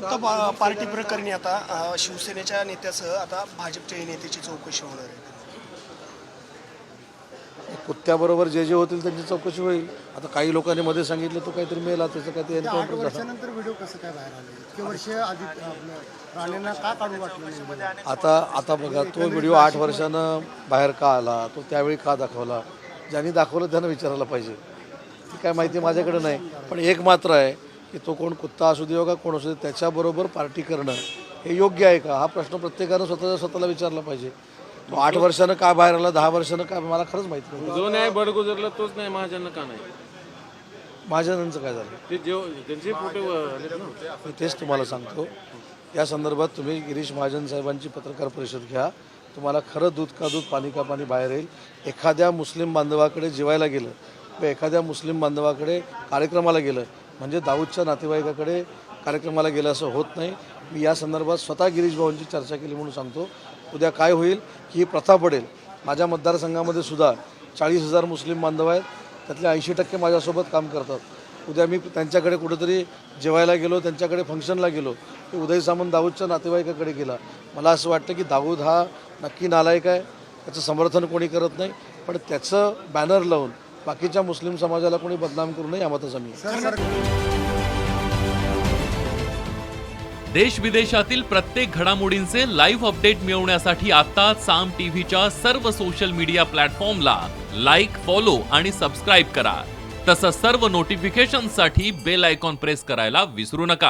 कुत्ता पार्टी प्रकरणी आता शिवसेनेच्या नेत्यासह आता भाजपच्या नेत्याची चौकशी होणार आहे. कुत्त्याबरोबर जे जे होतील त्यांची चौकशी होईल. आता काही लोकांनी मध्ये सांगितलं तो काहीतरी मेला, त्याचं काय ते 8 एन्काउंटर झालं. वर्षानंतर व्हिडिओ कसं काय बाहेर आले? इतके वर्ष आधी राणेंना का काढून वाटलं नाही? आता बघा, तो व्हिडिओ 8 वर्षानं बाहेर का आला, तो त्यावेळी का दाखवला, ज्यांनी दाखवलं त्यांना विचारायला पाहिजे. ती काय माहिती माझ्याकडे नाही. पण एक मात्र आहे की तो कोण कुत्ता असू दे का कोण असू दे, त्याच्याबरोबर पार्टी करणं हे योग्य आहे का, हा प्रश्न प्रत्येकानं स्वतःला विचारला पाहिजे. तो 8 वर्षानं का बाहेर आला, 10 वर्षानं का, मला खरंच माहिती नाही. जो न्याय बडगुजरला तोच नाही महाजन का नाही? महाजनांचं काय झालं ते त्यांचे फोटो आलेत ना. मी तेच तुम्हाला सांगतो. या संदर्भात तुम्ही गिरीश महाजन साहेबांची पत्रकार परिषद घ्या. तुम्हाला खरं दूध का दूध पाणी का पाणी बाहेर येईल. एखाद्या मुस्लिम बांधवाकडे जेवायला गेलं व एखाद्या मुस्लिम बांधवाकडे कार्यक्रमाला गेलं म्हणजे दाऊदच्या नातेवाईकाकडे कार्यक्रमाला गेलं असं होत नाही. मी या संदर्भात स्वतः गिरीश भाऊंची चर्चा केली म्हणून सांगतो. उद्या काय होईल की ही प्रथा पडेल. माझ्या मतदारसंघामध्ये सुद्धा 40,000 मुस्लिम बांधव आहेत, त्यातले 80% माझ्यासोबत काम करतात. उद्या मी त्यांच्याकडे कुठेतरी जेवायला गेलो, त्यांच्याकडे फंक्शनला गेलो, की उदय सामंत दाऊदच्या नातेवाईकाकडे गेला. मला असं वाटतं की दाऊद हा नक्की नालायक आहे, त्याचं समर्थन कोणी करत नाही, पण त्याचं बॅनर लावून बाकीच्या मुस्लिम समाजाला कोणी बदनाम करू नये या मताचा मी. देश विदेशातील प्रत्येक घडामोडींचे लाईव्ह अपडेट मिळवण्यासाठी आता साम टीव्हीच्या सर्व सोशल मीडिया प्लॅटफॉर्मला लाईक, फॉलो आणि सबस्क्राईब करा. तसंच सर्व नोटिफिकेशनसाठी बेल आयकॉन प्रेस करायला विसरू नका.